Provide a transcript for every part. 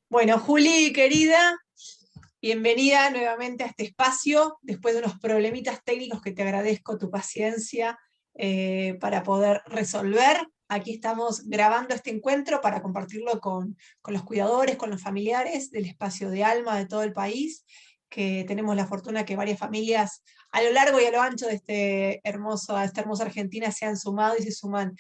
Bueno, Juli, querida, bienvenida nuevamente a este espacio, después de unos problemitas técnicos que te agradezco tu paciencia para poder resolver. Aquí estamos grabando este encuentro para compartirlo con los cuidadores, con los familiares del espacio de Alma de todo el país, que tenemos la fortuna que varias familias a lo largo y a lo ancho de esta hermosa Argentina se han sumado y se suman.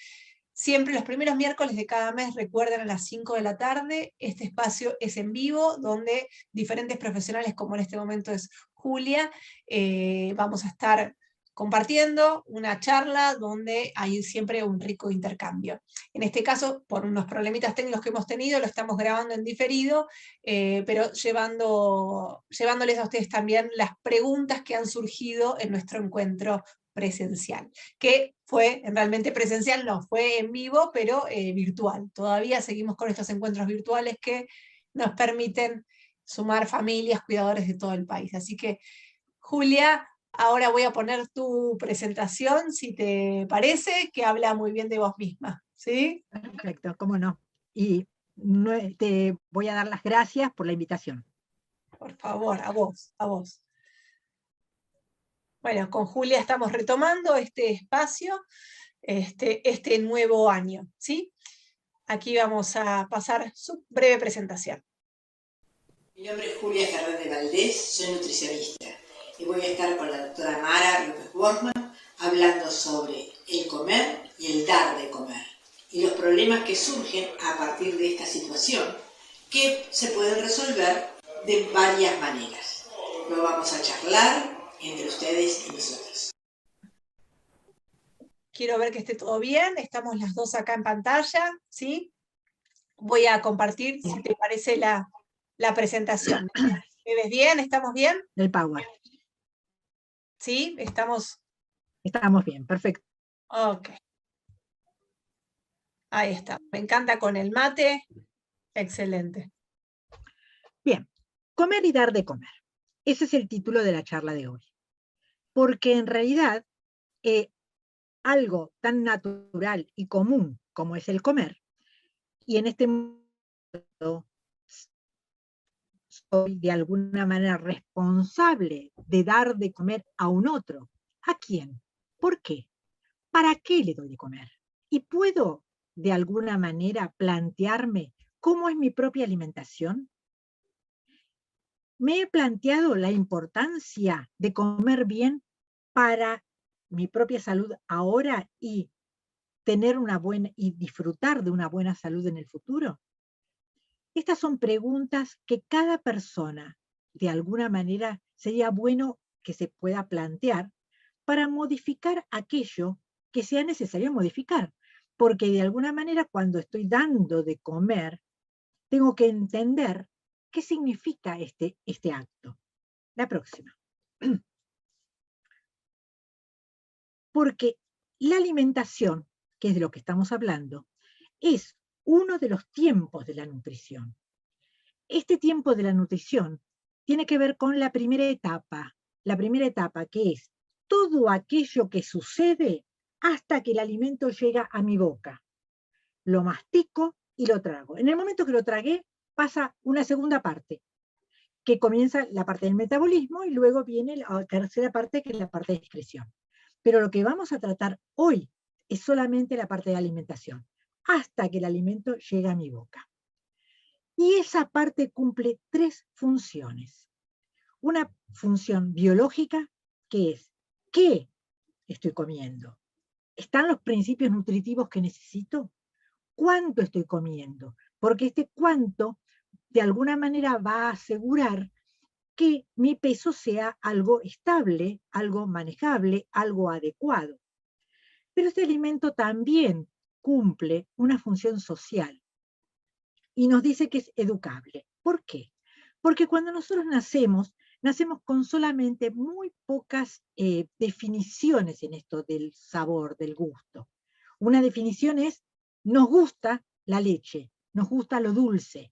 Siempre los primeros miércoles de cada mes, recuerden, a las 5 de la tarde. Este espacio es en vivo, donde diferentes profesionales, como en este momento es Julia, vamos a estar compartiendo una charla donde hay siempre un rico intercambio. En este caso, por unos problemitas técnicos que hemos tenido, lo estamos grabando en diferido, pero llevándoles a ustedes también las preguntas que han surgido en nuestro encuentro presencial, que fue realmente presencial, no, fue en vivo, pero virtual. Todavía seguimos con estos encuentros virtuales que nos permiten sumar familias, cuidadores de todo el país. Así que, Julia, ahora voy a poner tu presentación, si te parece, que habla muy bien de vos misma. ¿Sí? Perfecto, cómo no. Y te voy a dar las gracias por la invitación. Por favor, a vos, a vos. Bueno, con Julia estamos retomando este espacio, este nuevo año, ¿sí? Aquí vamos a pasar su breve presentación. Mi nombre es Julia Fernández Valdés, soy nutricionista y voy a estar con la doctora Mara López Wortman hablando sobre el comer y el dar de comer y los problemas que surgen a partir de esta situación que se pueden resolver de varias maneras. Lo vamos a charlar entre ustedes y nosotros. Quiero ver que esté todo bien, estamos las dos acá en pantalla, ¿sí? Voy a compartir, si te parece, la presentación. ¿Me ves bien? ¿Estamos bien? Del Power. ¿Sí? ¿Estamos? Estamos bien, perfecto. Ok. Ahí está. Me encanta con el mate. Excelente. Bien, comer y dar de comer. Ese es el título de la charla de hoy. Porque en realidad, algo tan natural y común como es el comer, y en este momento soy de alguna manera responsable de dar de comer a un otro. ¿A quién? ¿Por qué? ¿Para qué le doy de comer? Y puedo de alguna manera plantearme cómo es mi propia alimentación. Me he planteado la importancia de comer bien para mi propia salud ahora y tener una buena y disfrutar de una buena salud en el futuro. Estas son preguntas que cada persona, de alguna manera, sería bueno que se pueda plantear para modificar aquello que sea necesario modificar. Porque de alguna manera, cuando estoy dando de comer, tengo que entender qué significa este acto. La próxima. Porque la alimentación, que es de lo que estamos hablando, es uno de los tiempos de la nutrición. Este tiempo de la nutrición tiene que ver con la primera etapa que es todo aquello que sucede hasta que el alimento llega a mi boca. Lo mastico y lo trago. En el momento que lo tragué, pasa una segunda parte, que comienza la parte del metabolismo y luego viene la tercera parte, que es la parte de excreción. Pero lo que vamos a tratar hoy es solamente la parte de alimentación, hasta que el alimento llega a mi boca. Y esa parte cumple tres funciones. Una función biológica, que es ¿qué estoy comiendo? ¿Están los principios nutritivos que necesito? ¿Cuánto estoy comiendo? Porque este cuánto de alguna manera va a asegurar que mi peso sea algo estable, algo manejable, algo adecuado. Pero este alimento también cumple una función social y nos dice que es educable. ¿Por qué? Porque cuando nosotros nacemos con solamente muy pocas definiciones en esto del sabor, del gusto. Una definición es, nos gusta la leche, nos gusta lo dulce.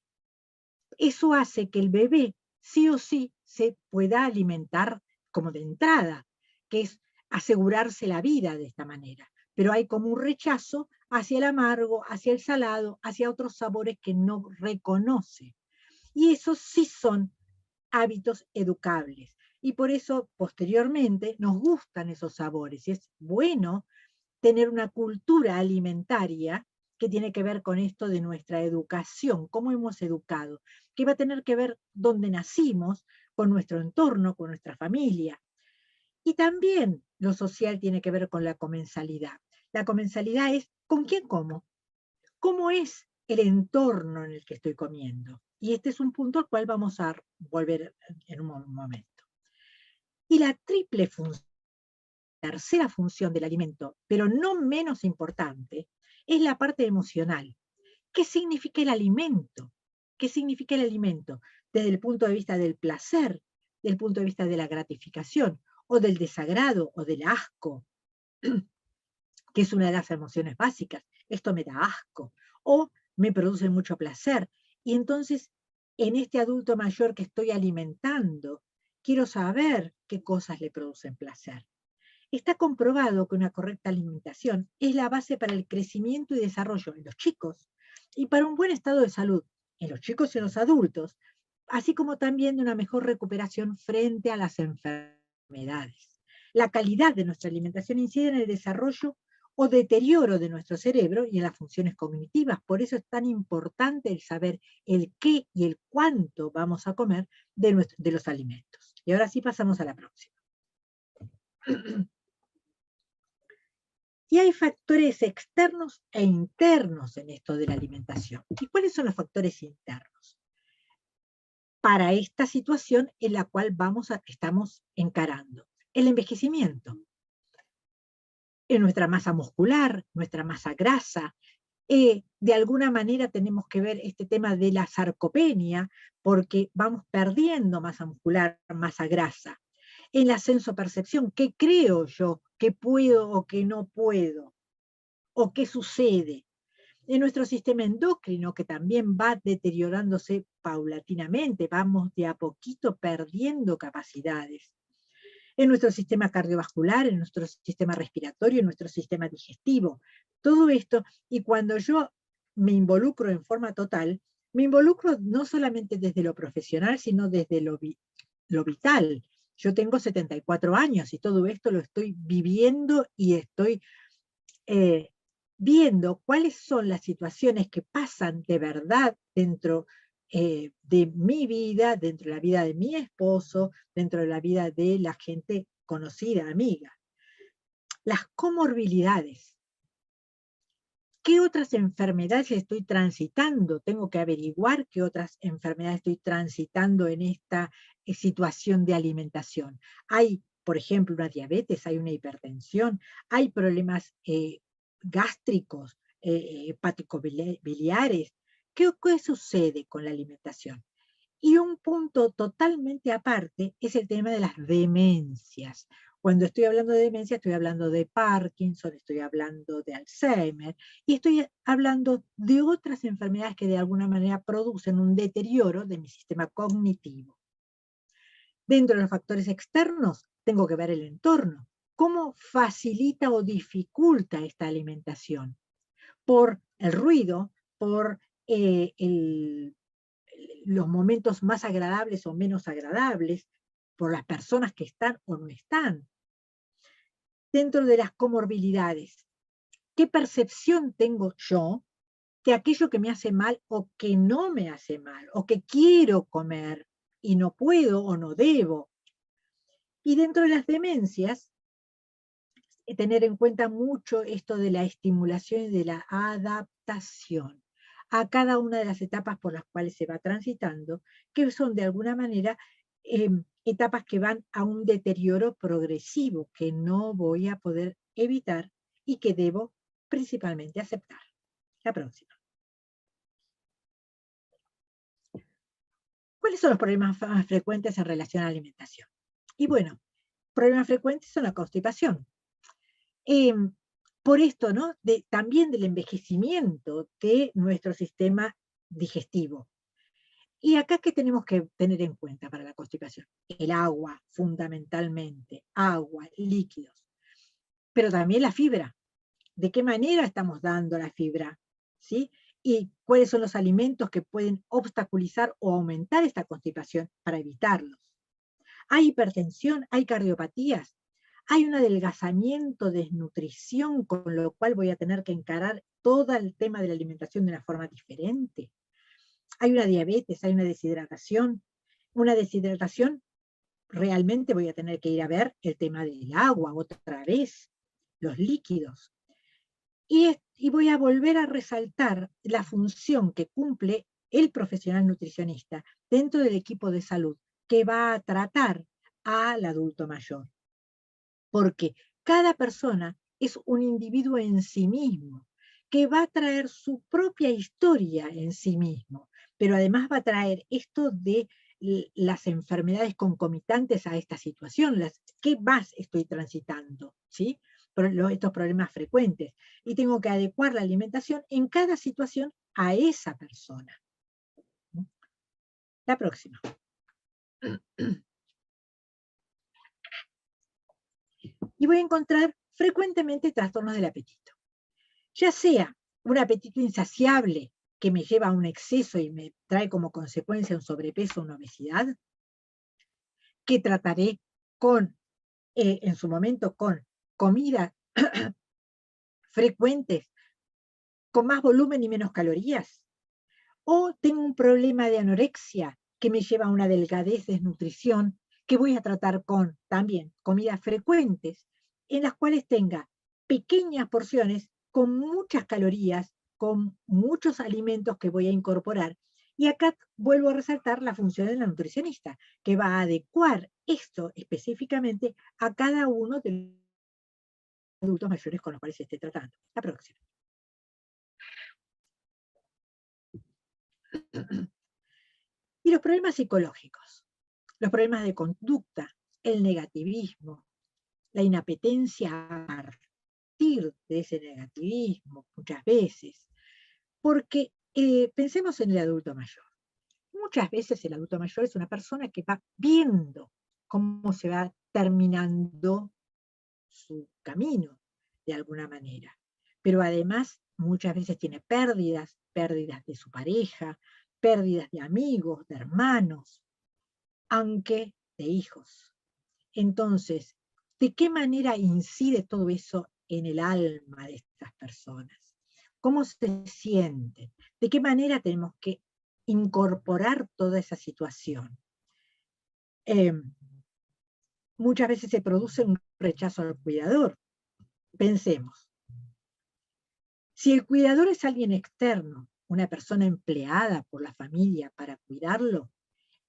Eso hace que el bebé sí o sí se pueda alimentar como de entrada, que es asegurarse la vida de esta manera. Pero hay como un rechazo hacia el amargo, hacia el salado, hacia otros sabores que no reconoce. Y esos sí son hábitos educables. Y por eso, posteriormente, nos gustan esos sabores. Y es bueno tener una cultura alimentaria que tiene que ver con esto de nuestra educación, cómo hemos educado, que va a tener que ver dónde nacimos, con nuestro entorno, con nuestra familia. Y también lo social tiene que ver con la comensalidad. La comensalidad es ¿con quién como? ¿Cómo es el entorno en el que estoy comiendo? Y este es un punto al cual vamos a volver en un momento. Y la triple función, tercera función del alimento, pero no menos importante, es la parte emocional. ¿Qué significa el alimento? ¿Qué significa el alimento? Desde el punto de vista del placer, desde el punto de vista de la gratificación, o del desagrado, o del asco, que es una de las emociones básicas. Esto me da asco, o me produce mucho placer. Y entonces, en este adulto mayor que estoy alimentando, quiero saber qué cosas le producen placer. Está comprobado que una correcta alimentación es la base para el crecimiento y desarrollo en los chicos y para un buen estado de salud en los chicos y en los adultos, así como también de una mejor recuperación frente a las enfermedades. La calidad de nuestra alimentación incide en el desarrollo o deterioro de nuestro cerebro y en las funciones cognitivas. Por eso es tan importante el saber el qué y el cuánto vamos a comer de los alimentos. Y ahora sí pasamos a la próxima. Y hay factores externos e internos en esto de la alimentación. ¿Y cuáles son los factores internos? Para esta situación en la cual estamos encarando. El envejecimiento. En nuestra masa muscular, nuestra masa grasa. De alguna manera tenemos que ver este tema de la sarcopenia, porque vamos perdiendo masa muscular, masa grasa. En la sensopercepción, ¿qué creo yo? ¿Qué puedo o qué no puedo? ¿O qué sucede? En nuestro sistema endocrino, que también va deteriorándose paulatinamente, vamos de a poquito perdiendo capacidades. En nuestro sistema cardiovascular, en nuestro sistema respiratorio, en nuestro sistema digestivo. Todo esto, y cuando yo me involucro en forma total, me involucro no solamente desde lo profesional, sino desde lo vital. Yo tengo 74 años y todo esto lo estoy viviendo y estoy viendo cuáles son las situaciones que pasan de verdad dentro de mi vida, dentro de la vida de mi esposo, dentro de la vida de la gente conocida, amiga. Las comorbilidades. ¿Qué otras enfermedades estoy transitando? Tengo que averiguar qué otras enfermedades estoy transitando en esta situación de alimentación. Hay, por ejemplo, una diabetes, hay una hipertensión, hay problemas gástricos, hepático-biliares. ¿Qué sucede con la alimentación? Y un punto totalmente aparte es el tema de las demencias. Cuando estoy hablando de demencia, estoy hablando de Parkinson, estoy hablando de Alzheimer, y estoy hablando de otras enfermedades que de alguna manera producen un deterioro de mi sistema cognitivo. Dentro de los factores externos, tengo que ver el entorno. ¿Cómo facilita o dificulta esta alimentación? Por el ruido, por los momentos más agradables o menos agradables, por las personas que están o no están. Dentro de las comorbilidades, ¿qué percepción tengo yo de aquello que me hace mal o que no me hace mal, o que quiero comer y no puedo o no debo? Y dentro de las demencias, tener en cuenta mucho esto de la estimulación y de la adaptación a cada una de las etapas por las cuales se va transitando, que son de alguna manera etapas que van a un deterioro progresivo que no voy a poder evitar y que debo principalmente aceptar. La próxima. ¿Cuáles son los problemas más frecuentes en relación a la alimentación? Y bueno, problemas frecuentes son la constipación. Por esto, ¿no? También del envejecimiento de nuestro sistema digestivo. Y acá, ¿qué tenemos que tener en cuenta para la constipación? El agua, fundamentalmente, agua, líquidos. Pero también la fibra. ¿De qué manera estamos dando la fibra? ¿Sí? y cuáles son los alimentos que pueden obstaculizar o aumentar esta constipación para evitarlos. Hay hipertensión, hay cardiopatías, hay un adelgazamiento, desnutrición, con lo cual voy a tener que encarar todo el tema de la alimentación de una forma diferente. Hay una diabetes, hay una deshidratación. Una deshidratación, realmente voy a tener que ir a ver el tema del agua otra vez, los líquidos. Y voy a volver a resaltar la función que cumple el profesional nutricionista dentro del equipo de salud que va a tratar al adulto mayor. Porque cada persona es un individuo en sí mismo, que va a traer su propia historia en sí mismo, pero además va a traer esto de las enfermedades concomitantes a esta situación, ¿qué más estoy transitando? ¿Sí? Estos problemas frecuentes. Y tengo que adecuar la alimentación en cada situación a esa persona. La próxima. Y voy a encontrar frecuentemente trastornos del apetito. Ya sea un apetito insaciable que me lleva a un exceso y me trae como consecuencia un sobrepeso o una obesidad, que trataré en su momento con comidas frecuentes, con más volumen y menos calorías. O tengo un problema de anorexia que me lleva a una delgadez, desnutrición, que voy a tratar con también comidas frecuentes, en las cuales tenga pequeñas porciones con muchas calorías, con muchos alimentos que voy a incorporar. Y acá vuelvo a resaltar la función de la nutricionista, que va a adecuar esto específicamente a cada uno de los adultos mayores con los cuales se esté tratando. La próxima. Y los problemas psicológicos, los problemas de conducta, el negativismo, la inapetencia a partir de ese negativismo muchas veces, porque pensemos en el adulto mayor. Muchas veces el adulto mayor es una persona que va viendo cómo se va terminando su camino de alguna manera, pero además muchas veces tiene pérdidas de su pareja, pérdidas de amigos, de hermanos, aunque de hijos. Entonces, ¿de qué manera incide todo eso en el alma de estas personas? ¿Cómo se sienten? ¿De qué manera tenemos que incorporar toda esa situación? Muchas veces se produce un rechazo al cuidador. Pensemos, si el cuidador es alguien externo, una persona empleada por la familia para cuidarlo,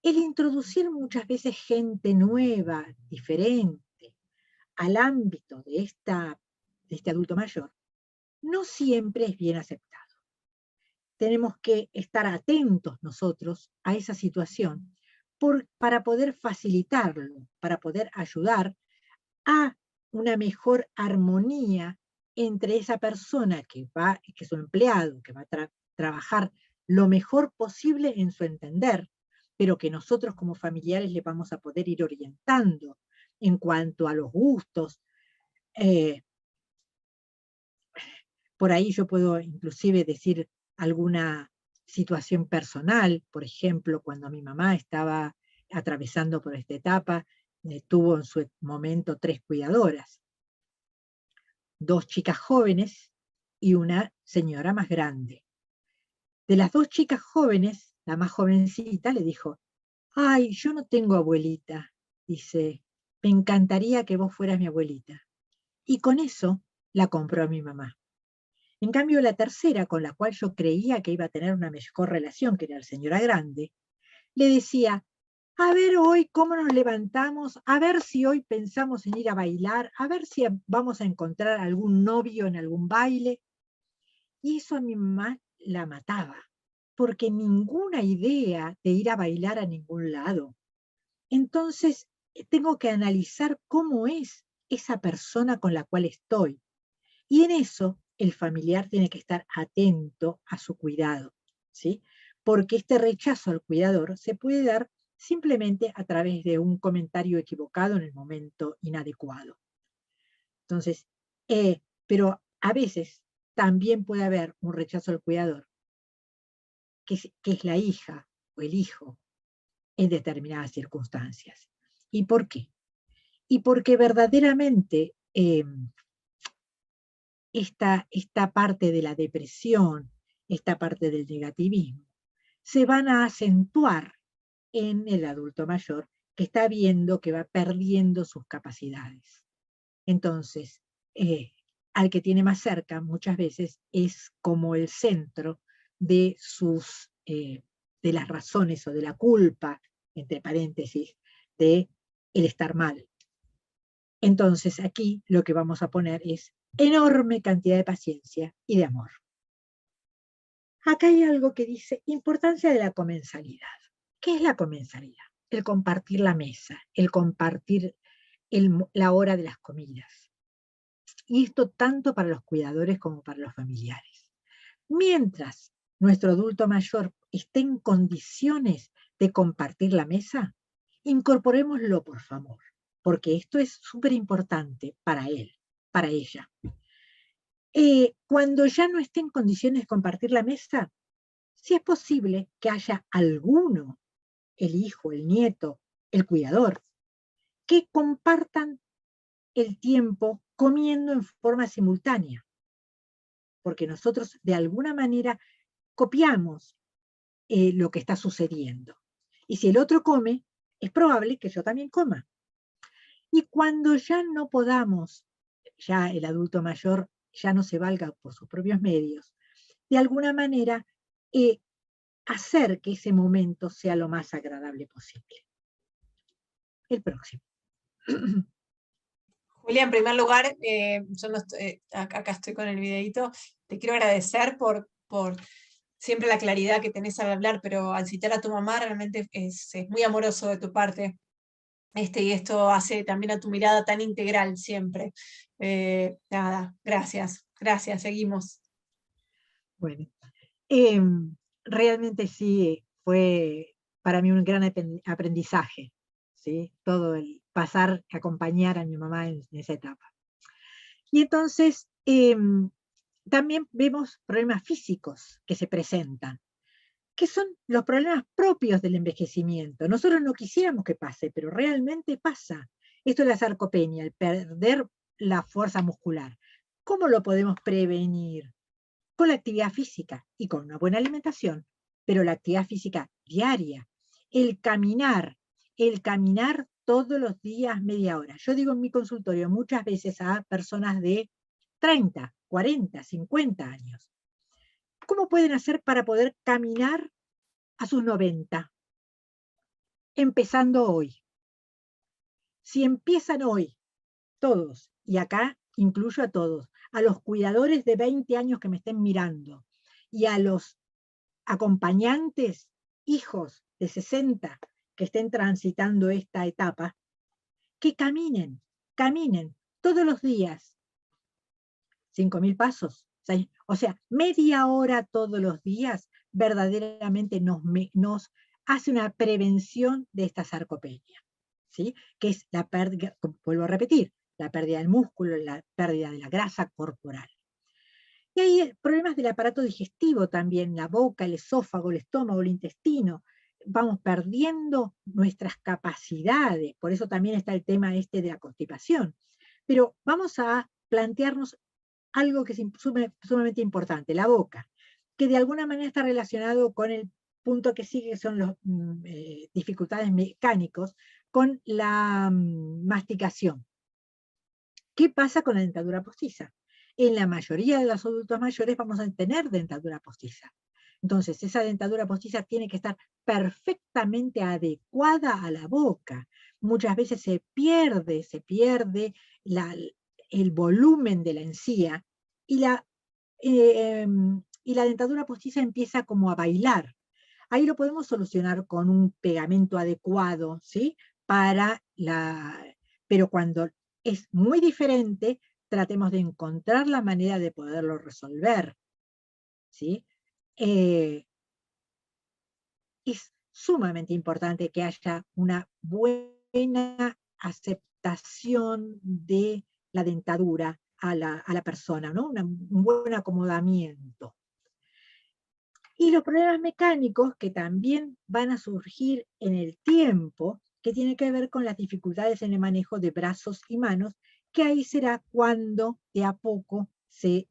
el introducir muchas veces gente nueva, diferente, al ámbito de este adulto mayor, no siempre es bien aceptado. Tenemos que estar atentos nosotros a esa situación para poder facilitarlo, para poder ayudar a una mejor armonía entre esa persona que es un empleado, que va a trabajar lo mejor posible en su entender, pero que nosotros como familiares le vamos a poder ir orientando en cuanto a los gustos. Por ahí yo puedo inclusive decir alguna situación personal, por ejemplo, cuando mi mamá estaba atravesando por esta etapa, tuvo en su momento 3 cuidadoras, 2 chicas jóvenes y una señora más grande. De las 2 chicas jóvenes, la más jovencita le dijo: ay, yo no tengo abuelita, dice, me encantaría que vos fueras mi abuelita. Y con eso la compró a mi mamá. En cambio, la tercera, con la cual yo creía que iba a tener una mejor relación, que era la señora grande, le decía: a ver hoy cómo nos levantamos, a ver si hoy pensamos en ir a bailar, a ver si vamos a encontrar algún novio en algún baile. Y eso a mi mamá la mataba, porque ninguna idea de ir a bailar a ningún lado. Entonces, tengo que analizar cómo es esa persona con la cual estoy. Y en eso, el familiar tiene que estar atento a su cuidado, ¿sí? Porque este rechazo al cuidador se puede dar simplemente a través de un comentario equivocado en el momento inadecuado. Entonces, pero a veces también puede haber un rechazo al cuidador que es la hija o el hijo en determinadas circunstancias. ¿Y por qué? Y porque verdaderamente esta parte de la depresión, esta parte del negativismo, se van a acentuar en el adulto mayor que está viendo que va perdiendo sus capacidades. Entonces, al que tiene más cerca muchas veces es como el centro de de las razones o de la culpa, entre paréntesis, de el estar mal. Entonces aquí lo que vamos a poner es enorme cantidad de paciencia y de amor. Acá hay algo que dice importancia de la comensalidad. ¿Qué es la comensalidad? El compartir la mesa, el compartir la hora de las comidas. Y esto tanto para los cuidadores como para los familiares. Mientras nuestro adulto mayor esté en condiciones de compartir la mesa, incorporémoslo, por favor, porque esto es súper importante para él, para ella. Cuando ya no esté en condiciones de compartir la mesa, si es posible que haya alguno, el hijo, el nieto, el cuidador, que compartan el tiempo comiendo en forma simultánea, porque nosotros de alguna manera copiamos lo que está sucediendo. Y si el otro come, es probable que yo también coma. Y cuando ya no podamos, ya el adulto mayor ya no se valga por sus propios medios, de alguna manera hacer que ese momento sea lo más agradable posible. El próximo. Julia, en primer lugar, yo no acá estoy con el videito, te quiero agradecer por siempre la claridad que tenés al hablar, pero al citar a tu mamá realmente es muy amoroso de tu parte. Y esto hace también a tu mirada tan integral siempre. Nada, gracias, seguimos. Bueno, realmente sí fue para mí un gran aprendizaje, ¿sí? Todo el pasar a acompañar a mi mamá en esa etapa. Y entonces también vemos problemas físicos que se presentan, que son los problemas propios del envejecimiento. Nosotros no quisiéramos que pase, pero realmente pasa. Esto es la sarcopenia, el perder la fuerza muscular. ¿Cómo lo podemos prevenir? Con la actividad física y con una buena alimentación, pero la actividad física diaria, el caminar todos los días media hora. Yo digo en mi consultorio muchas veces a personas de 30, 40, 50 años. ¿Cómo pueden hacer para poder caminar a sus 90? Empezando hoy. Si empiezan hoy, todos, y acá incluyo a todos, a los cuidadores de 20 años que me estén mirando, y a los acompañantes, hijos de 60 que estén transitando esta etapa, que caminen todos los días, 5.000 pasos, o sea, media hora todos los días, verdaderamente nos hace una prevención de esta sarcopenia, ¿sí? Que es la pérdida, vuelvo a repetir, la pérdida del músculo, la pérdida de la grasa corporal. Y hay problemas del aparato digestivo también, la boca, el esófago, el estómago, el intestino. Vamos perdiendo nuestras capacidades, por eso también está el tema de la constipación. Pero vamos a plantearnos algo que es sumamente importante, la boca, que de alguna manera está relacionado con el punto que sigue, que son las dificultades mecánicos, con la masticación. ¿Qué pasa con la dentadura postiza? En la mayoría de los adultos mayores vamos a tener dentadura postiza. Entonces, esa dentadura postiza tiene que estar perfectamente adecuada a la boca. Muchas veces se pierde el volumen de la encía y la dentadura postiza empieza como a bailar. Ahí lo podemos solucionar con un pegamento adecuado, ¿sí? Pero cuando es muy diferente, tratemos de encontrar la manera de poderlo resolver, ¿sí? Es sumamente importante que haya una buena aceptación de la dentadura a la persona, ¿no? Un buen acomodamiento. Y los problemas mecánicos que también van a surgir en el tiempo, que tienen que ver con las dificultades en el manejo de brazos y manos, que ahí será cuando de a poco será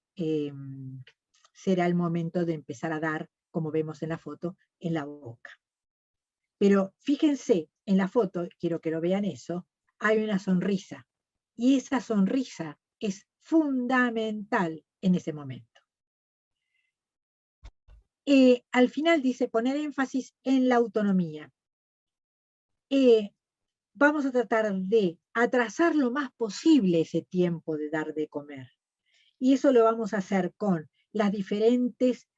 el momento de empezar a dar, como vemos en la foto, en la boca. Pero fíjense, en la foto, quiero que lo vean eso, hay una sonrisa. Y esa sonrisa es fundamental en ese momento. Al final dice poner énfasis en la autonomía. Vamos a tratar de atrasar lo más posible ese tiempo de dar de comer. Y eso lo vamos a hacer con las diferentes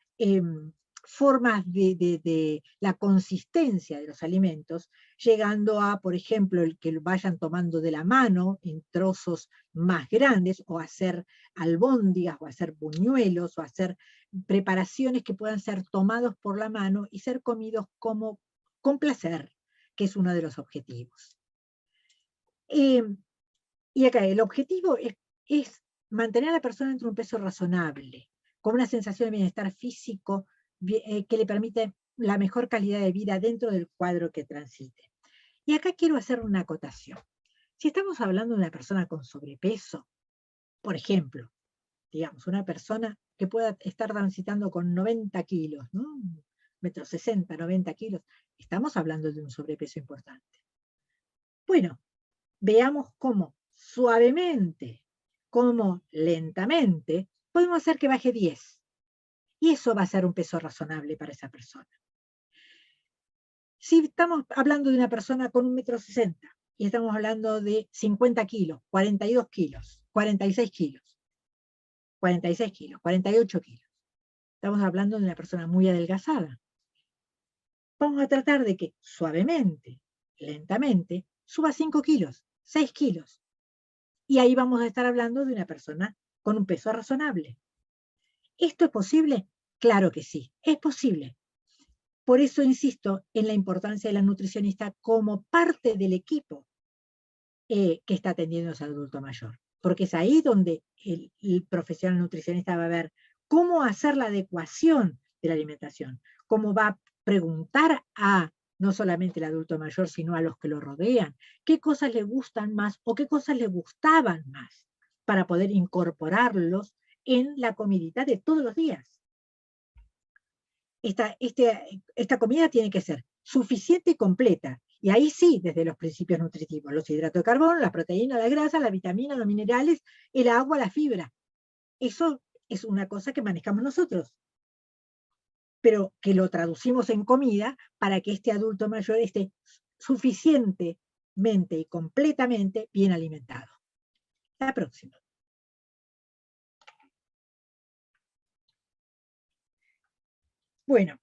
formas de la consistencia de los alimentos, llegando a, por ejemplo, el que vayan tomando de la mano en trozos más grandes, o hacer albóndigas, o hacer buñuelos, o hacer preparaciones que puedan ser tomados por la mano y ser comidos con placer, que es uno de los objetivos. Y acá el objetivo es mantener a la persona entre un peso razonable, con una sensación de bienestar físico que le permite la mejor calidad de vida dentro del cuadro que transite. Y acá quiero hacer una acotación. Si estamos hablando de una persona con sobrepeso, por ejemplo, digamos, una persona que pueda estar transitando con 90 kilos, ¿no? 1,60 m, 90 kilos, estamos hablando de un sobrepeso importante. Bueno, veamos cómo suavemente, cómo lentamente, podemos hacer que baje 10. Y eso va a ser un peso razonable para esa persona. Si estamos hablando de una persona con 1,60 m y estamos hablando de 50 kilos, 42 kilos, 46 kilos, 46 kilos, 48 kilos, estamos hablando de una persona muy adelgazada. Vamos a tratar de que suavemente, lentamente, suba 5 kilos, 6 kilos. Y ahí vamos a estar hablando de una persona con un peso razonable. ¿Esto es posible? Claro que sí, es posible. Por eso insisto en la importancia de la nutricionista como parte del equipo que está atendiendo a ese adulto mayor. Porque es ahí donde el profesional nutricionista va a ver cómo hacer la adecuación de la alimentación, cómo va a preguntar a no solamente el adulto mayor, sino a los que lo rodean, qué cosas le gustan más o qué cosas le gustaban más, para poder incorporarlos en la comidita de todos los días. Esta comida tiene que ser suficiente y completa. Y ahí sí, desde los principios nutritivos, los hidratos de carbono, la proteína, la grasa, la vitamina, los minerales, el agua, la fibra. Eso es una cosa que manejamos nosotros, pero que lo traducimos en comida para que este adulto mayor esté suficientemente y completamente bien alimentado. La próxima. Bueno,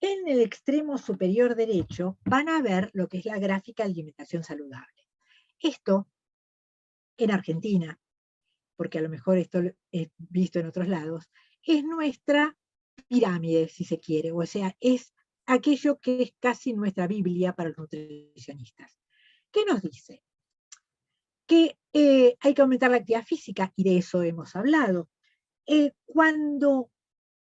en el extremo superior derecho van a ver lo que es la gráfica de alimentación saludable. Esto, en Argentina, porque a lo mejor esto es visto en otros lados, es nuestra pirámide, si se quiere, o sea, es aquello que es casi nuestra Biblia para los nutricionistas. ¿Qué nos dice? Que hay que aumentar la actividad física, y de eso hemos hablado. Cuando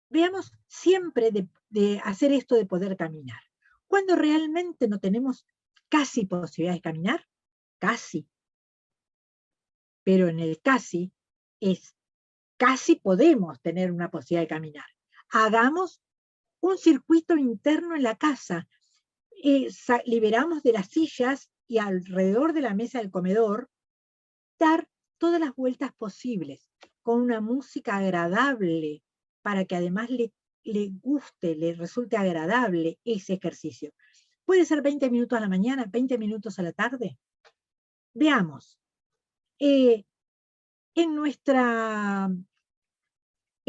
veamos siempre de hacer esto de poder caminar, cuando realmente no tenemos casi posibilidades de caminar, casi, pero en el casi podemos tener una posibilidad de caminar. Hagamos un circuito interno en la casa, liberamos de las sillas y alrededor de la mesa del comedor, dar todas las vueltas posibles, con una música agradable, para que además le guste, le resulte agradable ese ejercicio. Puede ser 20 minutos a la mañana, 20 minutos a la tarde. Veamos. En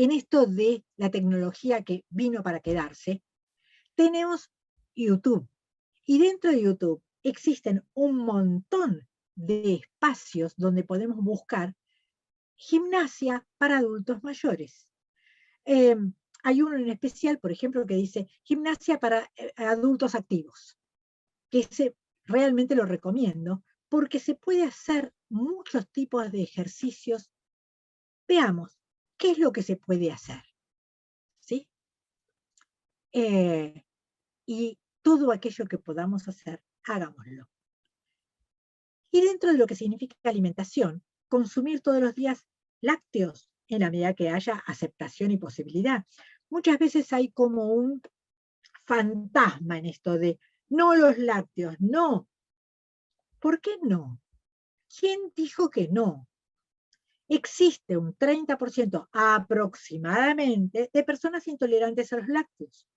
esto de la tecnología que vino para quedarse, tenemos YouTube. Y dentro de YouTube existen un montón de espacios donde podemos buscar gimnasia para adultos mayores. Hay uno en especial, por ejemplo, que dice gimnasia para adultos activos, que ese realmente lo recomiendo, porque se puede hacer muchos tipos de ejercicios. Veamos, ¿qué es lo que se puede hacer? ¿Sí? y todo aquello que podamos hacer, hagámoslo. Y dentro de lo que significa alimentación, consumir todos los días lácteos en la medida que haya aceptación y posibilidad. Muchas veces hay como un fantasma en esto de no los lácteos, no. ¿Por qué no? ¿Quién dijo que no? Existe un 30% aproximadamente de personas intolerantes a los lácteos.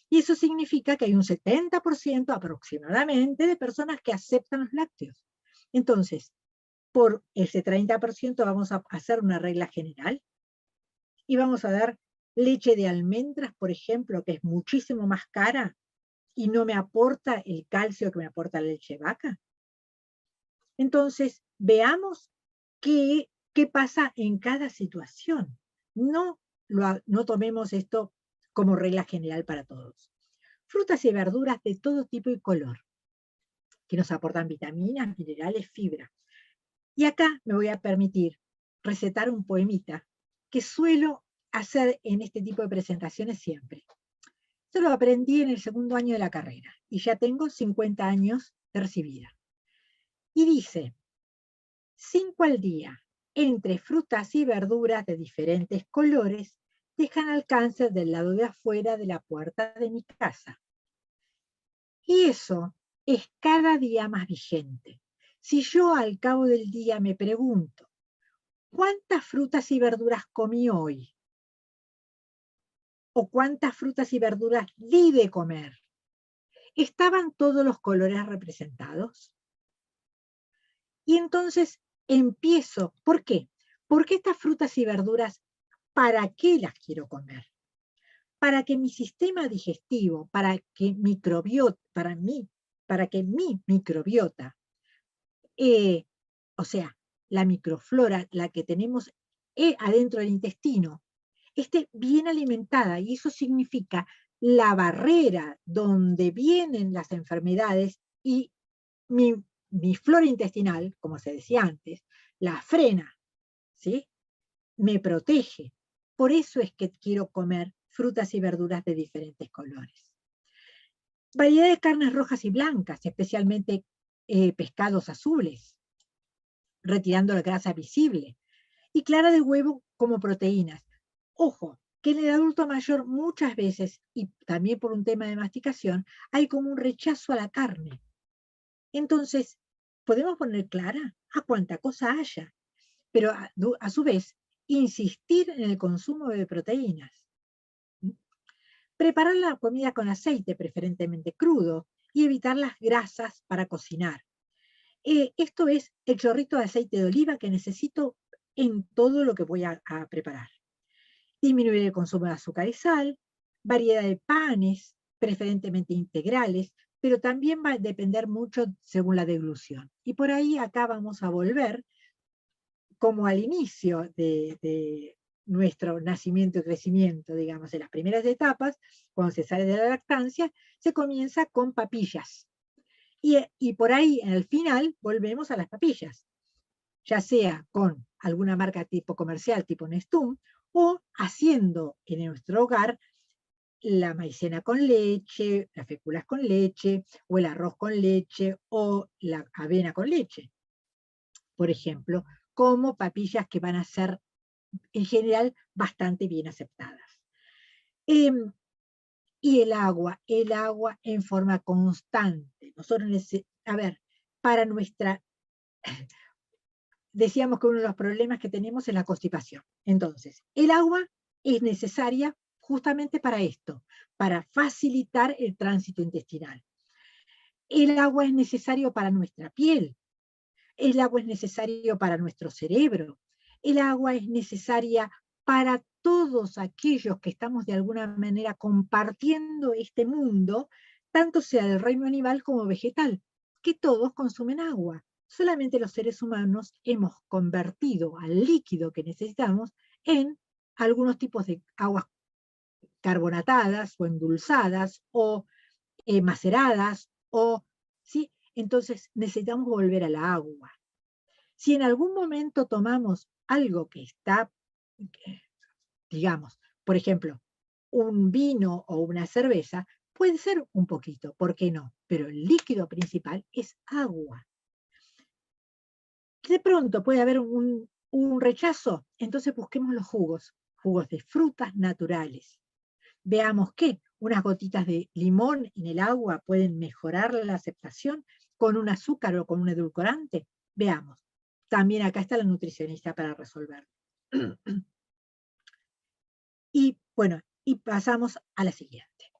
Y eso significa que hay un 70% aproximadamente de personas que aceptan los lácteos. Entonces, por ese 30% vamos a hacer una regla general y vamos a dar leche de almendras, por ejemplo, que es muchísimo más cara y no me aporta el calcio que me aporta la leche de vaca. Entonces, veamos qué pasa en cada situación. No tomemos esto como regla general para todos. Frutas y verduras de todo tipo y color, que nos aportan vitaminas, minerales, fibra. Y acá me voy a permitir recetar un poemita que suelo hacer en este tipo de presentaciones siempre. Esto lo aprendí en el segundo año de la carrera y ya tengo 50 años de recibida. Y dice: 5 al día, entre frutas y verduras de diferentes colores, dejan al cáncer del lado de afuera de la puerta de mi casa. Y eso es cada día más vigente. Si yo al cabo del día me pregunto, ¿cuántas frutas y verduras comí hoy? ¿O cuántas frutas y verduras di de comer? ¿Estaban todos los colores representados? Y entonces empiezo. ¿Por qué? Porque estas frutas y verduras, ¿para qué las quiero comer? Para que mi sistema digestivo, para que mi microbiota, o sea, la microflora, la que tenemos adentro del intestino, esté bien alimentada, y eso significa la barrera donde vienen las enfermedades y mi flora intestinal, como se decía antes, la frena, ¿sí? Me protege. Por eso es que quiero comer frutas y verduras de diferentes colores. Variedad de carnes rojas y blancas, especialmente pescados azules, retirando la grasa visible, y clara de huevo como proteínas. Ojo, que en el adulto mayor muchas veces, y también por un tema de masticación, hay como un rechazo a la carne. Entonces, podemos poner clara a cuánta cosa haya, pero a su vez, insistir en el consumo de proteínas. Preparar la comida con aceite, preferentemente crudo, y evitar las grasas para cocinar. Esto es el chorrito de aceite de oliva que necesito en todo lo que voy a preparar. Disminuir el consumo de azúcar y sal, variedad de panes, preferentemente integrales, pero también va a depender mucho según la deglución. Y por ahí acá vamos a volver como al inicio de nuestro nacimiento y crecimiento, digamos, en las primeras etapas, cuando se sale de la lactancia, se comienza con papillas. Y por ahí, en el final, volvemos a las papillas, ya sea con alguna marca tipo comercial, tipo Nestum, o haciendo en nuestro hogar la maicena con leche, las féculas con leche, o el arroz con leche, o la avena con leche, por ejemplo, como papillas que van a ser, en general, bastante bien aceptadas. Y el agua en forma constante. Nosotros para nuestra... Decíamos que uno de los problemas que tenemos es la constipación. Entonces, el agua es necesaria justamente para esto, para facilitar el tránsito intestinal. El agua es necesario para nuestra piel. El agua es necesario para nuestro cerebro. El agua es necesaria para todos aquellos que estamos de alguna manera compartiendo este mundo, tanto sea del reino animal como vegetal, que todos consumen agua. Solamente los seres humanos hemos convertido al líquido que necesitamos en algunos tipos de aguas carbonatadas o endulzadas o maceradas, ¿sí? Entonces necesitamos volver al agua. Si en algún momento tomamos algo que está, digamos, por ejemplo, un vino o una cerveza, puede ser un poquito, ¿por qué no? Pero el líquido principal es agua. De pronto puede haber un rechazo, entonces busquemos los jugos de frutas naturales. Veamos que unas gotitas de limón en el agua pueden mejorar la aceptación con un azúcar o con un edulcorante. Veamos. También acá está la nutricionista para resolverlo. Y bueno, y pasamos a la siguiente.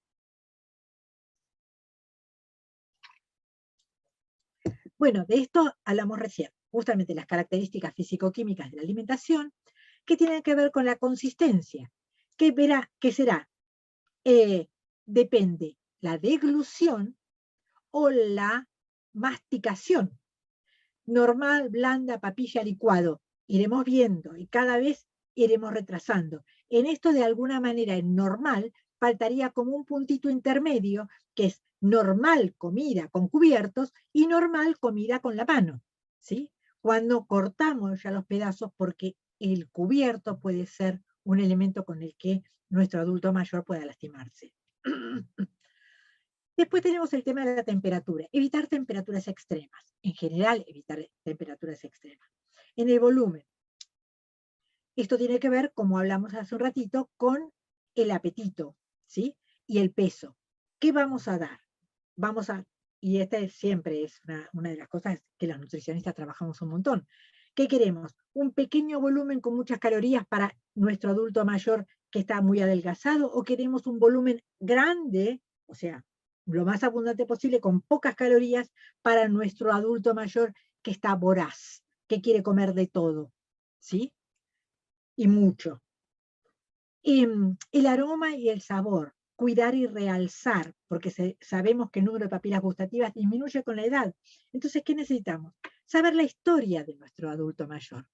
Bueno, de esto hablamos recién, justamente las características físico-químicas de la alimentación, que tienen que ver con la consistencia, que será, depende la deglución o la masticación. Normal, blanda, papilla, licuado. Iremos viendo y cada vez iremos retrasando. En esto, de alguna manera, en normal, faltaría como un puntito intermedio, que es normal comida con cubiertos y normal comida con la mano, ¿sí? Cuando cortamos ya los pedazos, porque el cubierto puede ser un elemento con el que nuestro adulto mayor pueda lastimarse. Después tenemos el tema de la temperatura. Evitar temperaturas extremas. En general, evitar temperaturas extremas. En el volumen. Esto tiene que ver, como hablamos hace un ratito, con el apetito, ¿sí? Y el peso. ¿Qué vamos a dar? Y esta siempre es una de las cosas que los nutricionistas trabajamos un montón. ¿Qué queremos? ¿Un pequeño volumen con muchas calorías para nuestro adulto mayor que está muy adelgazado? ¿O queremos un volumen grande, o sea, lo más abundante posible, con pocas calorías, para nuestro adulto mayor que está voraz, que quiere comer de todo, ¿sí? Y mucho. El aroma y el sabor, cuidar y realzar, porque sabemos que el número de papilas gustativas disminuye con la edad. Entonces, ¿qué necesitamos? Saber la historia de nuestro adulto mayor.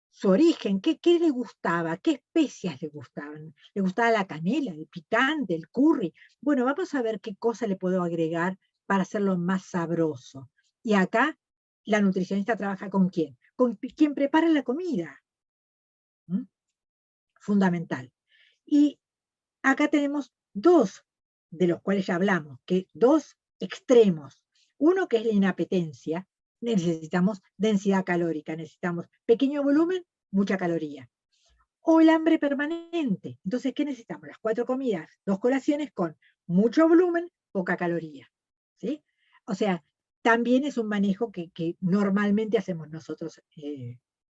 Su origen, ¿qué le gustaba? ¿Qué especias le gustaban? ¿Le gustaba la canela, el picante, el curry? Bueno, vamos a ver qué cosa le puedo agregar para hacerlo más sabroso. Y acá, la nutricionista trabaja ¿con quién? Con quien prepara la comida. Fundamental. Y acá tenemos dos, de los cuales ya hablamos, que dos extremos. Uno que es la inapetencia, necesitamos densidad calórica, necesitamos pequeño volumen, mucha caloría. O el hambre permanente. Entonces, ¿qué necesitamos? Las 4 comidas, 2 colaciones con mucho volumen, poca caloría. ¿Sí? O sea, también es un manejo que normalmente hacemos nosotros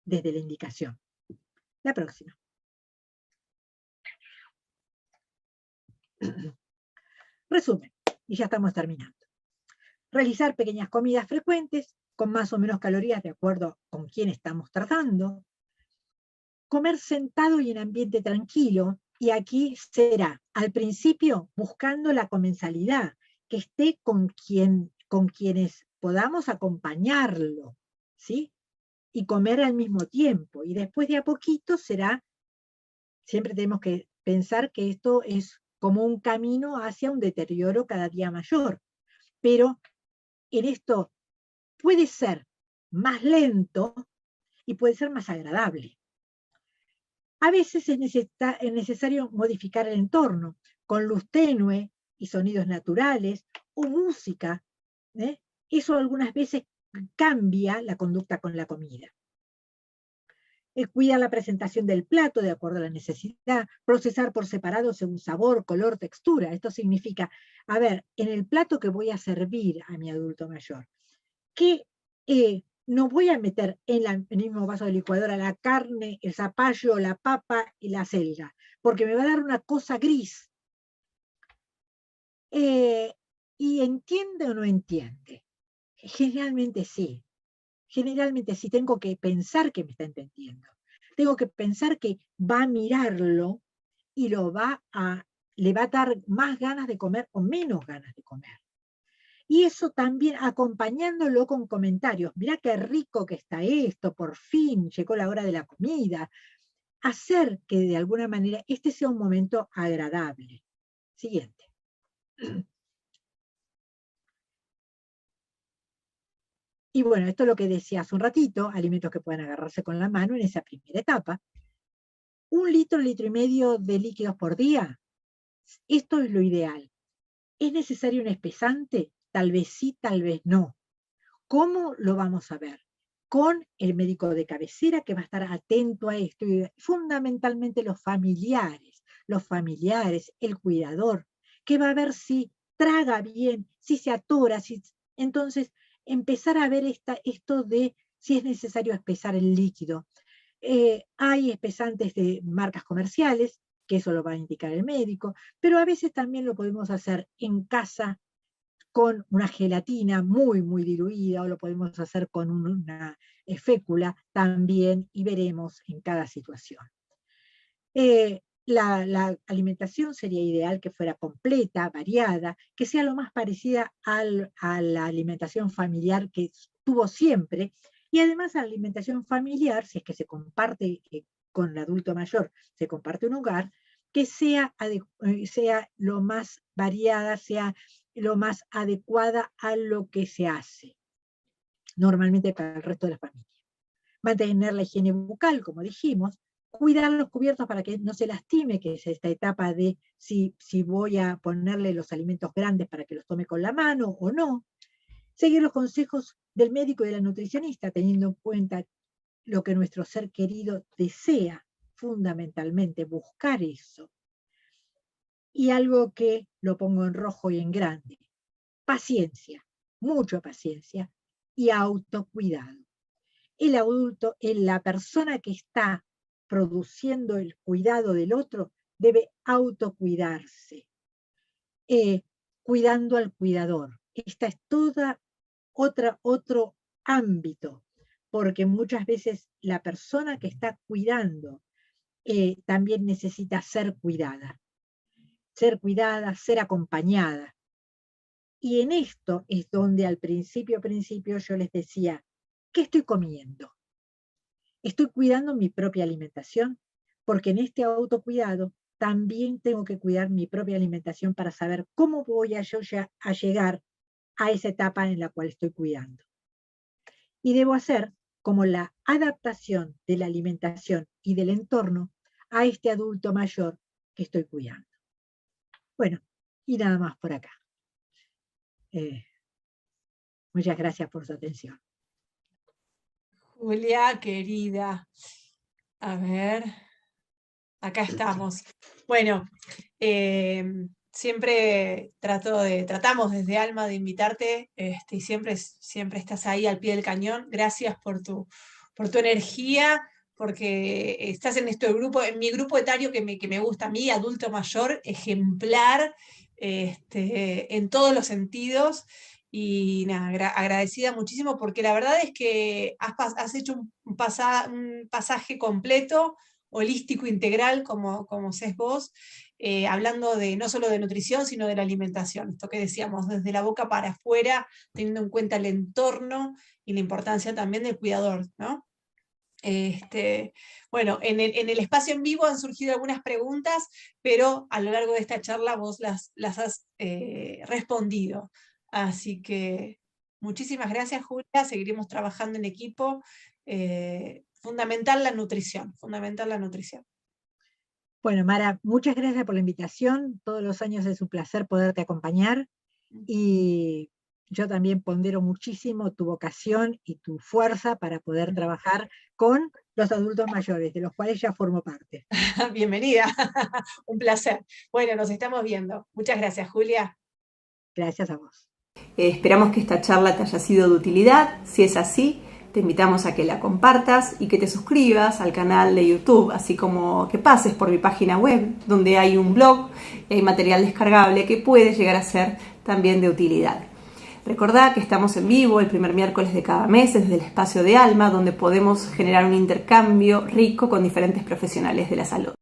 desde la indicación. La próxima. Resumen, y ya estamos terminando. Realizar pequeñas comidas frecuentes, con más o menos calorías de acuerdo con quién estamos tratando. Comer sentado y en ambiente tranquilo, y aquí será, al principio, buscando la comensalidad, que esté con quienes podamos acompañarlo, ¿sí? Y comer al mismo tiempo. Y después de a poquito será, siempre tenemos que pensar que esto es como un camino hacia un deterioro cada día mayor. Pero en esto puede ser más lento y puede ser más agradable. A veces es necesario modificar el entorno con luz tenue y sonidos naturales o música. Eso algunas veces cambia la conducta con la comida. Cuidar la presentación del plato de acuerdo a la necesidad, procesar por separado según sabor, color, textura. Esto significa, a ver, en el plato que voy a servir a mi adulto mayor, que no voy a meter en el mismo vaso de licuadora la carne, el zapallo, la papa y la selga, porque me va a dar una cosa gris. ¿Y entiende o no entiende? Generalmente sí. Generalmente sí, tengo que pensar que me está entendiendo. Tengo que pensar que va a mirarlo y le va a dar más ganas de comer o menos ganas de comer. Y eso también acompañándolo con comentarios. Mirá qué rico que está esto, por fin llegó la hora de la comida. Hacer que de alguna manera este sea un momento agradable. Siguiente. Y bueno, esto es lo que decía hace un ratito, alimentos que pueden agarrarse con la mano en esa primera etapa. 1 litro, litro y medio de líquidos por día. Esto es lo ideal. ¿Es necesario un espesante? Tal vez sí, tal vez no. ¿Cómo lo vamos a ver? Con el médico de cabecera que va a estar atento a esto, y fundamentalmente los familiares, el cuidador, que va a ver si traga bien, si se atora, entonces empezar a ver esto de si es necesario espesar el líquido. Hay espesantes de marcas comerciales, que eso lo va a indicar el médico, pero a veces también lo podemos hacer en casa con una gelatina muy, muy diluida, o lo podemos hacer con una fécula también, y veremos en cada situación. La alimentación sería ideal que fuera completa, variada, que sea lo más parecida a la alimentación familiar que tuvo siempre, y además la alimentación familiar, si es que se comparte con el adulto mayor, se comparte un hogar, que sea lo más variada, sea lo más adecuada a lo que se hace normalmente para el resto de la familia. Mantener la higiene bucal, como dijimos, cuidar los cubiertos para que no se lastime, que es esta etapa de si voy a ponerle los alimentos grandes para que los tome con la mano o no. Seguir los consejos del médico y de la nutricionista, teniendo en cuenta lo que nuestro ser querido desea, fundamentalmente, buscar eso. Y algo que lo pongo en rojo y en grande: paciencia, mucha paciencia y autocuidado. El adulto, la persona que está produciendo el cuidado del otro, debe autocuidarse, cuidando al cuidador. Esta es toda otro ámbito, porque muchas veces la persona que está cuidando también necesita ser cuidada, ser acompañada. Y en esto es donde al principio yo les decía: ¿qué estoy comiendo? ¿Estoy cuidando mi propia alimentación? Porque en este autocuidado también tengo que cuidar mi propia alimentación para saber cómo voy a llegar a esa etapa en la cual estoy cuidando. Y debo hacer como la adaptación de la alimentación y del entorno a este adulto mayor que estoy cuidando. Bueno, y nada más por acá. Muchas gracias por su atención. Julia, querida, a ver, acá estamos. Bueno, siempre tratamos desde Alma de invitarte, y siempre estás ahí al pie del cañón. Gracias por tu energía, porque estás en mi grupo etario que me gusta a mí, adulto mayor, ejemplar, en todos los sentidos. Y nada, agradecida muchísimo, porque la verdad es que has hecho un pasaje completo, holístico, integral, como sos vos, hablando no solo de nutrición, sino de la alimentación. Esto que decíamos, desde la boca para afuera, teniendo en cuenta el entorno y la importancia también del cuidador, ¿no? Bueno, en el espacio en vivo han surgido algunas preguntas, pero a lo largo de esta charla vos las has respondido. Así que muchísimas gracias, Julia. Seguiremos trabajando en equipo. Fundamental la nutrición, fundamental la nutrición. Bueno, Mara, muchas gracias por la invitación. Todos los años es un placer poderte acompañar, y yo también pondero muchísimo tu vocación y tu fuerza para poder trabajar con los adultos mayores, de los cuales ya formo parte. Bienvenida, un placer. Bueno, nos estamos viendo. Muchas gracias, Julia. Gracias a vos. Esperamos que esta charla te haya sido de utilidad. Si es así, te invitamos a que la compartas y que te suscribas al canal de YouTube, así como que pases por mi página web, donde hay un blog y hay material descargable que puede llegar a ser también de utilidad. Recordá que estamos en vivo el primer miércoles de cada mes desde el espacio de Alma, donde podemos generar un intercambio rico con diferentes profesionales de la salud.